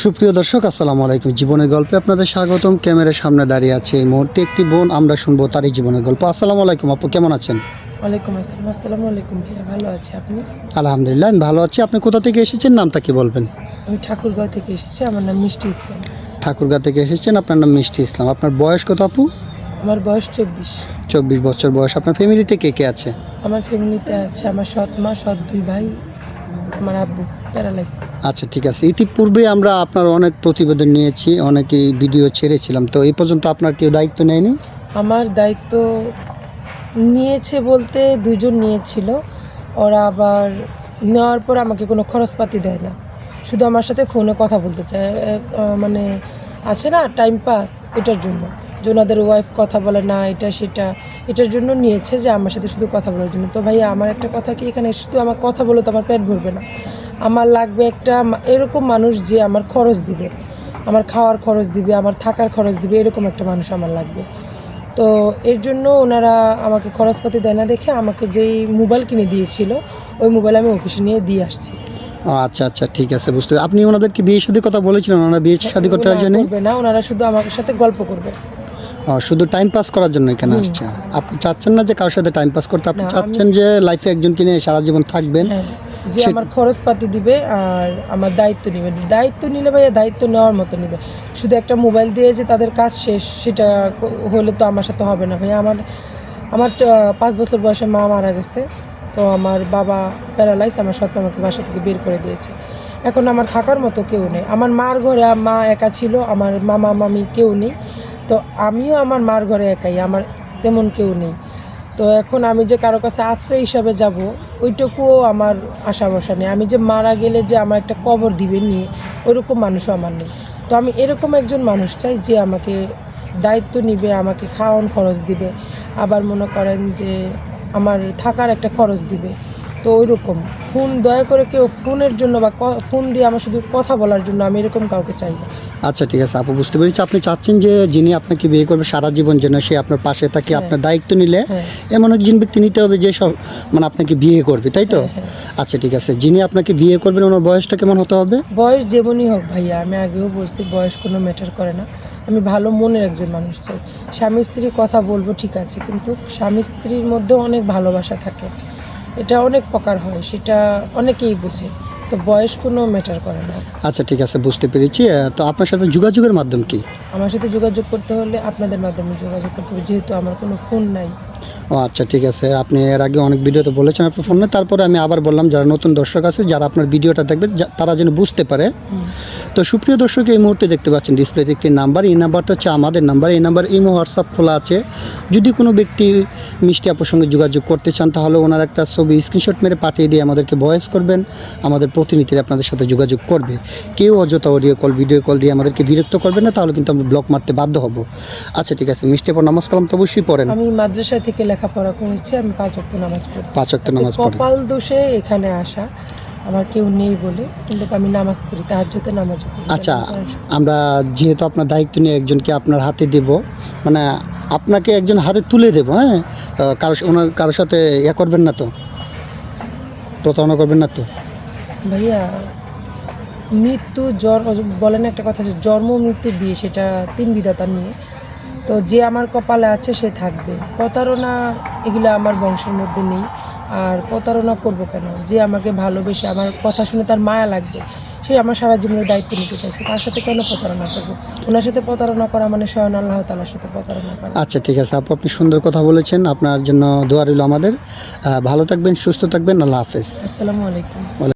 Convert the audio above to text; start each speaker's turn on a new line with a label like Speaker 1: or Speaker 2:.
Speaker 1: সুপ্রিয় দর্শক আসসালামু আলাইকুম। জীবনের গল্পে আপনাদের স্বাগতম। ক্যামেরার সামনে দাঁড়িয়ে আছে এই মুহূর্তে একটি বোন, আমরা শুনবো তারই জীবনের গল্প। আসসালামু আলাইকুম আপু, কেমন আছেন?
Speaker 2: ওয়ালাইকুম আসসালাম। আসসালামু আলাইকুম ভাইয়া, ভালো আছি, আপনি?
Speaker 1: আলহামদুলিল্লাহ, আমি ভালো আছি। আপনি কোথা থেকে এসেছেন, নামটা কি বলবেন?
Speaker 2: আমি ঠাকুরগাঁও থেকে এসেছি, আমার নাম মিষ্টি ইসলাম।
Speaker 1: ঠাকুরগাঁ থেকে এসেছেন, আপনার নাম মিষ্টি ইসলাম। আপনার বয়স কত আপু?
Speaker 2: আমার বয়স 24।
Speaker 1: 24 বছর বয়স। আপনার ফ্যামিলিতে কে কে আছে?
Speaker 2: আমার ফ্যামিলিতে আছে আমার সৎ মা, সৎ 2 ভাই, আমার আব্বু প্যারালাইস।
Speaker 1: আচ্ছা ঠিক আছে। ইতিপূর্বে আমরা আপনার অনেক প্রতিবেদন নিয়েছি, অনেকেই ভিডিও ছেড়েছিলাম, তো এই পর্যন্ত আপনার কেউ দায়িত্ব নেয়নি?
Speaker 2: আমার দায়িত্ব নিয়েছে বলতে 2 জন নিয়েছিল, ওরা আবার নেওয়ার পর আমাকে কোনো খরচপাতি দেয় না, শুধু আমার সাথে ফোনে কথা বলতে চায়। মানে আছে না টাইম পাস, এটার জন্য যে ওনাদের ওয়াইফ কথা বলে না, এটা সেটা, এটার জন্য নিয়েছে যে আমার সাথে শুধু কথা বলার জন্য। তো ভাইয়া আমার একটা কথা কি, এখানে শুধু আমার কথা বলে তো আমার পেট ভরবে না, আমার লাগবে একটা এরকম মানুষ যে আমার খরচ দিবে, আমার খাওয়ার খরচ দিবে, আমার থাকার খরচ দিবে, এরকম একটা মানুষ আমার লাগবে। তো এর জন্য ওনারা আমাকে খরচপাতি দেয় না দেখে আমাকে যেই মোবাইল কিনে দিয়েছিল ওই মোবাইল আমি অফিসে নিয়ে দিয়ে আসছি।
Speaker 1: ও আচ্ছা আচ্ছা ঠিক আছে, বুঝতে পেরেছি। আপনি ওনাদেরকে বিয়ে শাদী কথা বলেছিলেন, ওনারা বিয়ে শাদী করতে রাজি নেই?
Speaker 2: করবে না, ওনারা শুধু আমার সাথে গল্প করবে।
Speaker 1: শুধু টাইম পাস করার জন্য এখানে আসছে। আপনি চাচ্ছেন না যে কারোর সাথে টাইম পাস করতে, আপনি চাচ্ছেন যে লাইফে একজনকে নিয়ে সারা জীবন থাকবেন।
Speaker 2: হ্যাঁ, যে আমার খরচপাতি দিবে আর আমার দায়িত্ব নেবে। দায়িত্ব নিলে ভাইয়া দায়িত্ব নেওয়ার মতো নেবে, শুধু একটা মোবাইল দিয়ে যে তাদের কাজ শেষ সেটা হলে তো আমার সাথে হবে না ভাইয়া। আমার 5 বছর বয়সে মা মারা গেছে, তো আমার বাবা প্যারালাইজ, আমার সৎ আমাকে বাসা থেকে বের করে দিয়েছে। এখন আমার থাকার মতো কেউ নেই। আমার মার ঘরে মা একা ছিল, আমার মামা মামি কেউ নেই, তো আমিও আমার মার ঘরে একাই, আমার তেমন কেউ নেই। তো এখন আমি যে কারো কাছে আশ্রয় হিসাবে যাব ওইটুকুও আমার আশা ভরসা নেই। আমি যে মারা গেলে যে আমার একটা কবর দিবে নিয়ে, ওইরকম মানুষও আমার নেই। তো আমি এরকম একজন মানুষ চাই যে আমাকে দায়িত্ব নিবে, আমাকে খাওয়ান খরচ দিবে, আবার মনে করেন যে আমার থাকার একটা খরচ দিবে। তো ওইরকম ফোন, দয়া করে কেউ ফোনের জন্য বা ফোন দিয়ে আমার শুধু কথা বলার জন্য আমি এরকম কাউকে চাই না।
Speaker 1: আচ্ছা ঠিক আছে আপু, বুঝতে পেরেছি। আপনি চাচ্ছেন যে যিনি আপনাকে বিয়ে করবে সারা জীবন যেন সে আপনার পাশে থাকে, আপনার দায়িত্ব নিলে এমন একজন ব্যক্তি নিতে হবে যে সব মানে আপনাকে বিয়ে করবে, তাই তো? আচ্ছা ঠিক আছে। যিনি আপনাকে বিয়ে করবেন ওনার বয়সটা কেমন হতে হবে?
Speaker 2: বয়স যেমনই হোক ভাইয়া, আমি আগেও বলছি বয়স কোনো ম্যাটার করে না। আমি ভালো মনের একজন মানুষ চাই। স্বামী স্ত্রী কথা বলবো ঠিক আছে, কিন্তু স্বামী স্ত্রীর মধ্যে অনেক ভালোবাসা থাকে, এটা অনেক প্রকার হয়, সেটা অনেকেই বোঝে। তো বয়স কোনো ম্যাটার করে না।
Speaker 1: আচ্ছা ঠিক আছে, বুঝতে পেরেছি। তো আপনার সাথে যোগাযোগের মাধ্যম কি?
Speaker 2: আমার সাথে যোগাযোগ করতে হলে আপনাদের মাধ্যমে যোগাযোগ করতে হবে, যেহেতু আমার কোনো ফোন নাই।
Speaker 1: ও আচ্ছা ঠিক আছে। আপনি এর আগে অনেক ভিডিওতে বলেছেন আপনার ফোনে, তারপরে আমি আবার বললাম যারা নতুন দর্শক আছে, যারা আপনার ভিডিওটা দেখবে তারা যেন বুঝতে পারে। তো সুপ্রিয় দর্শক, এই মুহূর্তে দেখতে পাচ্ছেন ডিসপ্লেতে একটি নাম্বার, এই নাম্বারটা হচ্ছে আমাদের নাম্বার। এই নাম্বার ইমো হোয়াটসঅ্যাপ খোলা আছে। যদি কোনো ব্যক্তি মিষ্টি আপুর সঙ্গে যোগাযোগ করতে চান তাহলে ওনার একটা ছবি স্ক্রিনশট মেরে পাঠিয়ে দিয়ে আমাদেরকে ভয়েস করবেন, আমাদের প্রতিনিধিরা আপনাদের সাথে যোগাযোগ করবে। কেউ অযথা অডিও কল ভিডিও কল দিয়ে আমাদেরকে বিরক্ত করবেন না, তাহলে কিন্তু আমরা ব্লক মারতে বাধ্য হব। আচ্ছা ঠিক আছে। মিষ্টি আপুর নামাজ কালাম তো অবশ্যই পড়েন?
Speaker 2: আমি মাদ্রাসা থেকে লেখাপড়া করেছি, আমি 5 ওয়াক্ত নামাজ পড়ি।
Speaker 1: 5 ওয়াক্ত নামাজ পড়েন?
Speaker 2: কপাল দোষে এখানে আসা, আমার কেউ নেই বলে, কিন্তু আমি নামাজ পড়ি, তাহাজ্জুদে নামাজ পড়ি।
Speaker 1: আচ্ছা, আমরা যেহেতু আপনার দায়িত্ব নিয়ে একজনকে আপনার হাতে দেব, মানে আপনাকে একজন হাতে তুলে দেবো, হ্যাঁ, কারোর সাথে ইয়া করবেন না তো, প্রতারণা করবেন না তো?
Speaker 2: ভাইয়া মৃত্যু বলেন একটা কথা আছে, জন্ম মৃত্যু বিয়ে, সেটা 3 বিধাতা নিয়ে। তো যে আমার কপালে আছে সে থাকবে। প্রতারণা এগুলো আমার বংশের মধ্যে নেই, আর প্রতারণা করব কেন? যে আমাকে ভালোবেসে আমার কথা শুনে তার মায়া লাগবে, সে আমার সারা জীবনের দায়িত্ব নিতে চাইছে, তার সাথে কেন প্রতারণা করবো? ওনার সাথে প্রতারণা করা মানে স্বয়ং আল্লাহ তাআলার সাথে প্রতারণা করা।
Speaker 1: আচ্ছা ঠিক আছে আপু, আপনি সুন্দর কথা বলেছেন। আপনার জন্য দোয়া রইল আমাদের। ভালো থাকবেন, সুস্থ থাকবেন। আল্লাহ হাফেজ।
Speaker 2: আসসালামু আলাইকুম।